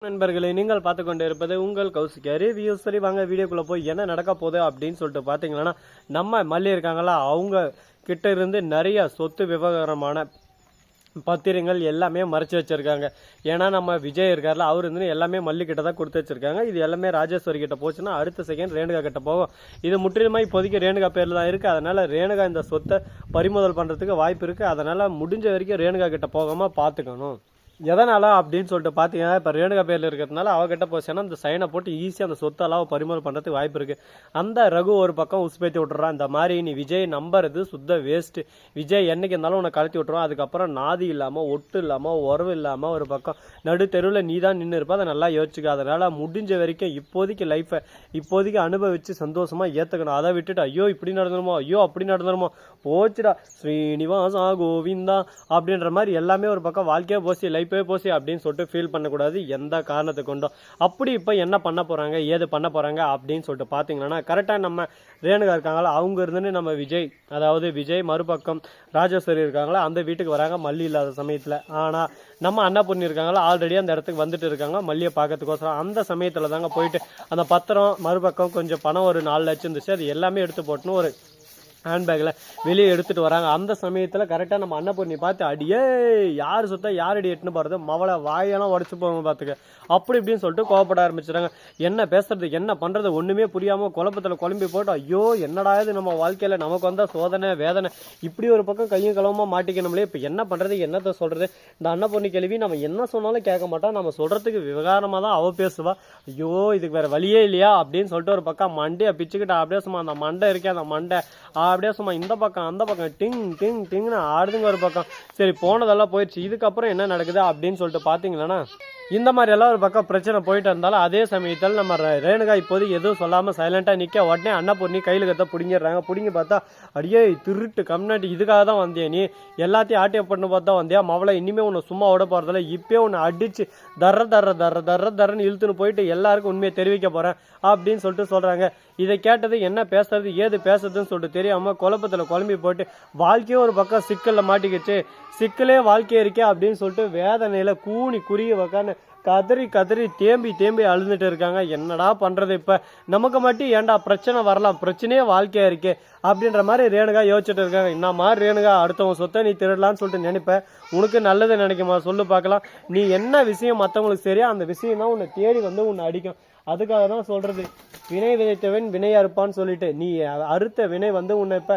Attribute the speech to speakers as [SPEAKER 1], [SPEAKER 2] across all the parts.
[SPEAKER 1] நண்பர்களே, நீங்கள் பார்த்து கொண்டு இருப்பது உங்கள் கௌசிக் ரிவ்யூ. சரி, வாங்க வீடியோக்குள்ள போய் என்ன நடக்க போகுது அப்படின்னு சொல்லிட்டு பாத்தீங்கன்னா, நம்ம மல்லி இருக்காங்களா, அவங்க கிட்ட இருந்து நிறைய சொத்து விவகாரமான பத்திரங்கள் எல்லாமே மறைச்சு வச்சிருக்காங்க. ஏன்னா நம்ம விஜய் இருக்காருல, அவர் இருந்து எல்லாமே மல்லி கிட்ட தான் கொடுத்து வச்சிருக்காங்க. இது எல்லாமே ராஜேஸ்வரி கிட்ட போச்சுன்னா அடுத்த செகண்ட் ரேணுகா கிட்ட போகும். இது முற்றிலுமா இப்போதைக்கு ரேணுகா பேர்ல தான் இருக்கு. அதனால ரேணுகா இந்த சொத்தை பறிமுதல் பண்றதுக்கு வாய்ப்பு இருக்கு. அதனால முடிஞ்ச வரைக்கும் ரேணுகா கிட்ட போகாம பாத்துக்கணும். எதனால அப்படின்னு சொல்லிட்டு பார்த்தீங்கன்னா, இப்போ ரேணுகா பேரில் இருக்கிறதுனால அவகிட்ட போச்சுன்னா அந்த சைனை போட்டு ஈஸியாக அந்த சொத்தெல்லாம் பறிமுதல் பண்ணுறதுக்கு வாய்ப்பு இருக்குது. அந்த ரகு ஒரு பக்கம் உசுப்பேற்றி விட்டுறான். இந்த மாதிரி நீ விஜய் நம்புறது சுத்த வேஸ்ட்டு. விஜய் என்னைக்கு இருந்தாலும் உன்னை கலத்தி விட்டுருவான். அதுக்கப்புறம் நாதி இல்லாமல், ஒட்டு இல்லாமல், உறவு இல்லாமல் ஒரு பக்கம் நடு தெருவில் நீ தான் நின்று இருப்ப. அதை நல்லா யோசிச்சுக்க. அதனால் முடிஞ்ச வரைக்கும் இப்போதைக்கு லைஃப்பை இப்போதைக்கு அனுபவித்து சந்தோஷமாக ஏற்றுக்கணும். அதை விட்டுட்டு ஐயோ இப்படி நடந்துருமோ, ஐயோ அப்படி நடந்துருமோ, போச்சுடா ஸ்ரீனிவாசா கோவிந்தா அப்படின்ற மாதிரி எல்லாமே ஒரு பக்கம் வாழ்க்கையே போச்சு, லைஃபே போச்சு அப்படின்னு சொல்லிட்டு ஃபீல் பண்ணக்கூடாது எந்த காரணத்தை கொண்டும். அப்படி இப்போ என்ன பண்ண போகிறாங்க, ஏது பண்ண போகிறாங்க அப்படின்னு சொல்லிட்டு பார்த்தீங்கன்னா, கரெக்டாக நம்ம ரேணுகா இருக்காங்களா, அவங்க இருந்துன்னு நம்ம விஜய், அதாவது விஜய் மறுபக்கம் ராஜேஸ்வரி இருக்காங்களா, அந்த வீட்டுக்கு வராங்க மல்லி இல்லாத சமயத்தில். ஆனால் நம்ம அன்னபூர்ணி இருக்காங்களா, ஆல்ரெடி அந்த இடத்துக்கு வந்துட்டு இருக்காங்க மல்லியை பார்க்கறதுக்கோசரம். அந்த சமயத்தில் தாங்க போயிட்டு அந்த பத்திரம் மறுபக்கம் கொஞ்சம் பணம் ஒரு 4 லட்சம் இருந்துச்சு, அது எல்லாமே எடுத்து போட்டுன்னு ஒரு ஹேண்ட்பேக்கில் வெளியே எடுத்துகிட்டு வராங்க. அந்த சமயத்தில் கரெக்டாக நம்ம அன்னபூர்ணி பார்த்து அடியே யார் சொத்தா யார் அடி எட்டுன்னு போகிறது, மவளை வாயெல்லாம் உடச்சி போவாங்க பார்த்துக்க அப்படி இப்படின்னு சொல்லிட்டு கோவப்பட ஆரம்பிச்சிடுறாங்க. என்ன பேசுறது என்ன பண்ணுறது ஒன்றுமே புரியாமல் குழப்பத்தில் குழம்பி போட்டு ஐயோ என்னடா இது நம்ம வாழ்க்கையில் நமக்கு வந்தால் சோதனை வேதனை இப்படி ஒரு பக்கம் கையும் களவுமா மாட்டிக்கணும்லே. இப்போ என்ன பண்ணுறது என்னத்தை சொல்கிறது. இந்த அன்னபூர்ணி கேள்வி நம்ம என்ன சொன்னாலும் கேட்க மாட்டோம். நம்ம சொல்கிறதுக்கு விவகாரமாக தான் அவள் பேசுவா. ஐயோ இதுக்கு வேறு வழியே இல்லையா அப்படின்னு சொல்லிட்டு ஒரு பக்கம் மண்டையை பிச்சுக்கிட்டு அப்படியே சும்மா அந்த மண்டை இருக்கேன் அந்த மண்டை அப்படியே சும்மா இந்த பக்கம் அந்த பக்கம் டிங் டிங் டிங்னு ஆடுதுங்க ஒரு பக்கம். சரி போனதெல்லாம் போயிடுச்சு, இதுக்கப்புறம் என்ன நடக்குது அப்படின்னு சொல்லிட்டு பார்த்தீங்கன்னா, இந்த மாதிரி எல்லாம் ஒரு பக்கம் பிரச்சனை போயிட்டு இருந்தாலும் அதே சமயத்தில் நம்ம ரேணுகா இப்போதைக்கு எதுவும் சொல்லாமல் சைலண்டாக நிற்க உடனே அன்னபூர்ணி கையில் கத்த பிடிங்கிடுறாங்க. பிடிங்கி பார்த்தா அடியே திருட்டு கம்னாட்டி இதுக்காக தான் வந்தியா நீ, எல்லாத்தையும் ஆட்டிய பண்ணு பார்த்தா வந்தியா மவளை, இனிமேல் உன்னை சும்மா விட போகிறதில்ல, இப்போயே உன்னை அடிச்சு தர்றன்னு இழுத்துன்னு போயிட்டு எல்லாருக்கும் உண்மையை தெரிவிக்க போகிறேன் அப்படின்னு சொல்லிட்டு சொல்கிறாங்க. இதை கேட்டது என்ன பேசுறது ஏது பேசுறதுன்னு சொல்லிட்டு தெரியாமல் குழப்பத்தில் குழம்பி போட்டு வாழ்க்கையே ஒரு பக்கம் சிக்கலில் மாட்டிக்கிச்சு. சிக்கலே வாழ்க்கையே இருக்கே அப்படின்னு சொல்லிட்டு வேதனையில் கூனி குறுகி உக்காந்து கதறி தேம்பி அழுதுட்டு இருக்காங்க. என்னடா பண்றது இப்ப, நமக்கு மட்டும் ஏன்டா பிரச்சனை வரலாம், பிரச்சனையே வாழ்க்கையா இருக்கே அப்படின்ற மாதிரி ரேணுகா யோசிச்சுட்டு இருக்காங்க. என்ன மாதிரி ரேணுகா அடுத்தவங்க சொத்தை நீ திருடலான்னு சொல்லிட்டு நினைப்ப, உனக்கு நல்லது நினைக்குமா சொல்லு பார்க்கலாம். நீ என்ன விஷயம் மற்றவங்களுக்கு சரியா அந்த விஷயம் தான் உன்னை தேடி வந்து உன்னை அடிக்கும். அதுக்காக தான் சொல்றது வினை விதைத்தவன் வினை அறுப்பான்னு சொல்லிட்டு, நீ அறுத்த வினை வந்து உன்னை இப்ப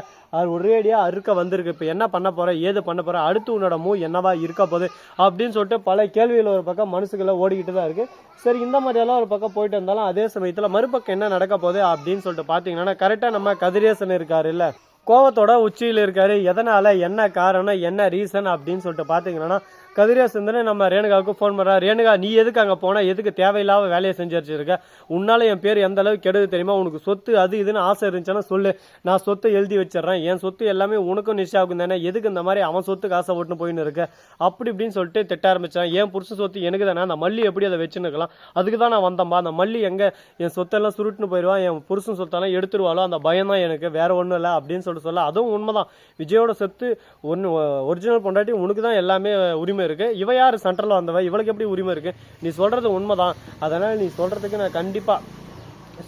[SPEAKER 1] ஒரேடியா அறுக்க வந்திருக்கு. இப்ப என்ன பண்ண போற ஏது பண்ண போற, அடுத்து உன்னோட என்னவா இருக்க போகுது அப்படின்னு சொல்லிட்டு பல கேள்விகள் ஒரு பக்கம் மனசுக்குள்ள ஓடிக்கிட்டு தான் இருக்கு. சரி இந்த மாதிரி எல்லாம் ஒரு பக்கம் போயிட்டு இருந்தாலும் அதே சமயத்துல மறுபக்கம் என்ன நடக்க போகுது அப்படின்னு சொல்லிட்டு பாத்தீங்கன்னா, கரெக்டா நம்ம கதிரேசன் இருக்காரு இல்ல, கோவத்தோட உச்சியில் இருக்காரு. எதனால என்ன காரணம் என்ன ரீசன் அப்படின்னு சொல்லிட்டு பாத்தீங்கன்னா, கதிரேசன் நம்ம ரேணுகாவுக்கு ஃபோன் பண்ணுறா. ரேணுகா நீ எதுக்கு அங்கே போனால், எதுக்கு தேவையில்லாத வேலையை செஞ்சு வச்சிருக்க, உன்னால என் பேர் எந்த அளவுக்கு கெடுது தெரியுமா, உனக்கு சொத்து அது இதுன்னு ஆசை இருந்துச்சுன்னா சொல்லு, நான் சொத்தை எழுதி வச்சிடறேன், என் சொத்து எல்லாமே உனக்கும் நிச்சயாகும் தானே, எதுக்கு இந்த மாதிரி அவன் சொத்துக்கு ஆசை ஓட்டுன்னு போயின்னு இருக்க அப்படி இப்படின்னு சொல்லிட்டு திட்ட ஆரம்பிச்சான். என் புருஷன் சொத்து எனக்கு தானே, அந்த மல்லி எப்படி அதை வச்சுன்னு இருக்கலாம், அதுக்கு தான் நான் வந்தேன்பா. அந்த மல்லி எங்கே என் சொத்தெல்லாம் சுருட்டுன்னு போயிடுவான், என் புருஷன் சொத்தெல்லாம் எடுத்துருவாளோ அந்த பயம் தான் எனக்கு, வேற ஒன்றும் இல்லை அப்படின்னு சொல்ல. அதுவும் உண்மைதான், விஜயோட சொத்து ஒன்று ஒரிஜினல் பொண்டாட்டி உனக்கு தான் எல்லாமே உரிமை இருக்கு. இவ யாரு சென்ட்ரல் வந்தவ, இவளுக்கு எப்படி உரிமை இருக்கு, நீ சொல்றது உண்மைதான், அதனால நீ சொல்றதுக்கு நான் கண்டிப்பா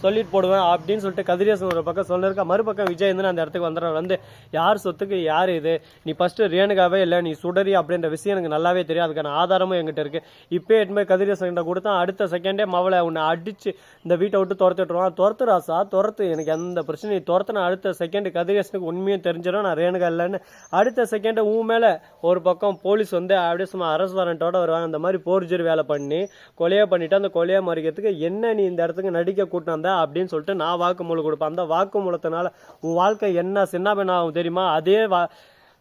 [SPEAKER 1] சொல்லிட்டு போடுவேன் அப்படின்னு சொல்லிட்டு கதிரேசன் ஒரு பக்கம் சொல்லிருக்கா. மறுபக்கம் விஜய் அந்த இடத்துக்கு வந்து யார் சொத்துக்கு யார் இது, நீ ஃபர்ஸ்ட் ரேணுகாவே இல்லை நீ சுடரி அப்படின்ற விஷயம் எனக்கு நல்லாவே தெரியும், அதுக்கான ஆதாரமும் எங்கிட்ட இருக்கு. இப்போ எட்டுமே கதிரேசன் கிட்ட கொடுத்தா அடுத்த செகண்டே மவளை உன்னை அடிச்சு இந்த வீட்டை விட்டு துரத்துட்டுருவான். துரத்து ராசா துரத்து, எனக்கு எந்த பிரச்சனையும் துரத்துனா அடுத்த செகண்ட் கதிரேசனுக்கு உண்மையும் தெரிஞ்சிடும் நான் ரேணுகா இல்லைன்னு. அடுத்த செகண்ட் உன் மேல ஒரு பக்கம் போலீஸ் வந்து அப்படியே சும்மா அரசு வாரண்டோட வருவாங்க. அந்த மாதிரி போர்ஜரி வேலை பண்ணி கொலையை பண்ணிட்டு அந்த கொலையை மறிக்கிறதுக்கு என்ன நீ இந்த இடத்துக்கு நடிக்க கூட்டினா அப்படின்னு சொல்லிட்டு நான் வாக்குமூலம் கொடுப்பேன். அந்த வாக்குமூலத்தினால உன் வாழ்க்கை என்ன சின்ன பெண் ஆகும் தெரியுமா, அதே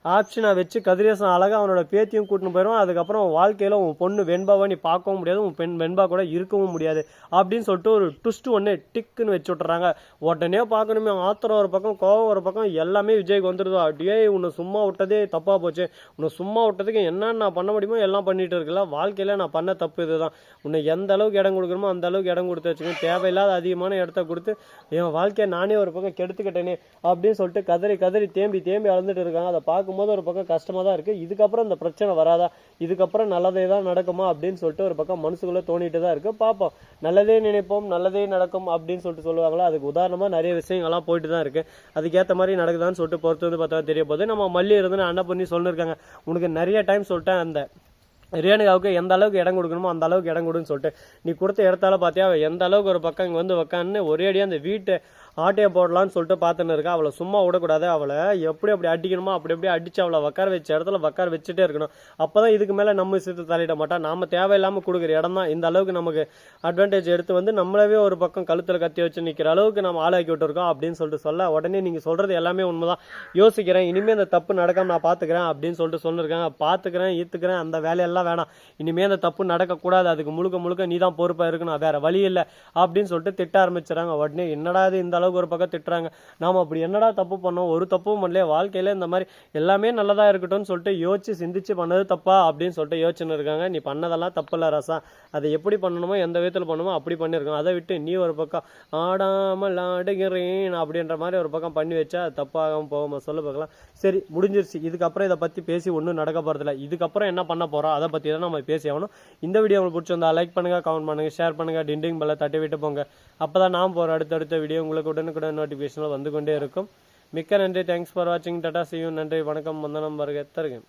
[SPEAKER 1] ஆப்ஷனை வச்சு கதிரேசன் அழகா அவனோட பேத்தியும் கூட்டின்னு போயிடுவான். அதுக்கப்புறம் வாழ்க்கையில உன் பொண்ணு வெண்பாவை நீ பார்க்கவும் முடியாது, உன் பெண் வெண்பா கூட இருக்கவும் முடியாது அப்படின்னு சொல்லிட்டு ஒரு ட்விஸ்ட் ஒன்று டிக்குன்னு வச்சு விட்டுறாங்க. உடனே பார்க்கணுமே ஆத்திரம் ஒரு பக்கம் கோவம் ஒரு பக்கம் எல்லாமே விஜய்க்கு வந்துடுதோ. அப்படியே உன்னை சும்மா விட்டதே தப்பா போச்சு, உன்னை சும்மா விட்டதுக்கு என்னன்னு நான் பண்ண முடியுமோ எல்லாம் பண்ணிட்டு இருக்கல, வாழ்க்கையில நான் பண்ண தப்பு இதுதான், உன்னை எந்த அளவுக்கு இடம் கொடுக்கணுமோ அந்த அளவுக்கு இடம் கொடுத்து வச்சுக்கணும், தேவையில்லாத அதிகமான இடத்த கொடுத்து என் வாழ்க்கையை நானே ஒரு பக்கம் கெடுத்துக்கிட்டேனே அப்படின்னு சொல்லிட்டு கதறி தேம்பி அழுந்துட்டு இருக்காங்க. அதை பார்க்க பார்க்கும்போது ஒரு பக்கம் கஷ்டமாக தான் இருக்குது. இதுக்கப்புறம் இந்த பிரச்சனை வராதா, இதுக்கப்புறம் நல்லதே தான் நடக்குமா அப்படின்னு சொல்லிட்டு ஒரு பக்கம் மனசுக்குள்ளே தோணிட்டு தான் இருக்குது. பார்ப்போம், நல்லதே நினைப்போம் நல்லதே நடக்கும் அப்படின்னு சொல்லிட்டு சொல்லுவாங்களா, அதுக்கு உதாரணமாக நிறைய விஷயங்கள்லாம் போயிட்டு தான் இருக்குது. அதுக்கேற்ற மாதிரி நடக்குதான்னு சொல்லிட்டு பொறுத்து வந்து பார்த்தா தெரிய போகுது. நம்ம மல்லி இருந்து அண்ணா பண்ணி சொல்லியிருக்காங்க, உனக்கு நிறைய டைம் சொல்லிட்டேன் அந்த ரேணுகாவுக்கு எந்த அளவுக்கு இடம் கொடுக்கணுமோ அந்த அளவுக்கு இடம் கொடுன்னு சொல்லிட்டு, நீ கொடுத்த இடத்தால பார்த்தியா எந்த அளவுக்கு ஒரு பக்கம் இங்கே வந்து உக்கான்னு ஒரே அடியாக அந்த வீட்டை ஆட்டையை போடலான்னு சொல்லிட்டு பார்த்துன்னு இருக்கா. அவளை சும்மா விடக்கூடாது, அவளை எப்படி அப்படி அடிக்கணுமோ அப்படி அப்படியே அடிச்சு அவளை உட்கார வச்ச இடத்துல உட்கார வச்சுட்டே இருக்கணும். அப்போதான் இதுக்கு மேலே நம்ம விஷயத்தை தலையிட மாட்டா. நாம தேவையில்லாமல் கொடுக்குற இடம் தான் இந்த அளவுக்கு நமக்கு அட்வான்டேஜ் எடுத்து வந்து நம்மளவே ஒரு பக்கம் கழுத்தில் கத்தி வச்சு நிற்கிற அளவுக்கு நம்ம ஆளாக்கி விட்டுருக்கோம் அப்படின்னு சொல்லிட்டு சொல்ல, உடனே நீங்கள் சொல்கிறது எல்லாமே உண்மைதான், யோசிக்கிறேன், இனிமேல் இந்த தப்பு நடக்காம நான் பார்த்துக்கிறேன் அப்படின்னு சொல்லிட்டு சொல்லியிருக்காங்க. பார்த்துக்கிறேன் ஈத்துக்கிறேன் அந்த வேலையெல்லாம் வேணாம், இனிமேல் அந்த தப்பு நடக்கக்கூடாது, அதுக்கு முழுக்க முழுக்க நீ தான் பொறுப்பாக இருக்கணும், வேற வழி இல்லை அப்படின்னு சொல்லிட்டு திட்ட ஆரம்பிச்சுறாங்க. உடனே என்னடா இது இந்த அளவுக்கு ஒரு பக்கம் திட்டுறாங்க, நாம அப்படி என்னடா தப்பு பண்ணோம், ஒரு தப்பும் பண்ணல வாழ்க்கையில, இந்த மாதிரி எல்லாமே நல்லதா இருக்கட்டும்னு சொல்லிட்டு யோசிச்சு சிந்திச்சு பண்ணது தப்பா அப்படின்னு சொல்லிட்டு யோசிச்சுன்னு இருக்காங்க. நீ பண்ணதெல்லாம் தப்பு இல்லை ரசா, அதை எப்படி பண்ணணுமோ எந்த விதத்தில் பண்ணணுமோ அப்படி பண்ணியிருக்கோம், அதை விட்டு நீ ஒரு பக்கம் ஆடாமல் ஆடுகிறேன் அப்படின்ற மாதிரி ஒரு பக்கம் பண்ணி வச்சா அது தப்பாகாம போகாம சொல்ல பார்க்கலாம். சரி முடிஞ்சிருச்சு, இதுக்கப்புறம் இதை பற்றி பேசி ஒன்றும் நடக்க போகிறதில்ல, இதுக்கப்புறம் என்ன பண்ண போகிறோம் அதை பற்றி தான் நம்ம பேசி ஆகணும். இந்த வீடியோ உங்களுக்கு பிடிச்சிருந்தா லைக் பண்ணுங்க, கமெண்ட் பண்ணுங்க, ஷேர் பண்ணுங்க, டிண்டிங் பெல்லை தட்டி விட்டு போங்க. அப்பதான் நான் போகிற அடுத்தடுத்த வீடியோ உங்களுக்கு உடனுக்குடன் நோட்டிஃபிகேஷனில் வந்து கொண்டே இருக்கும். மிக்க நன்றி, தேங்க்ஸ் ஃபார் வாட்சிங், டாடா, see you, நன்றி, வணக்கம், வந்தனம், வருக, தருக.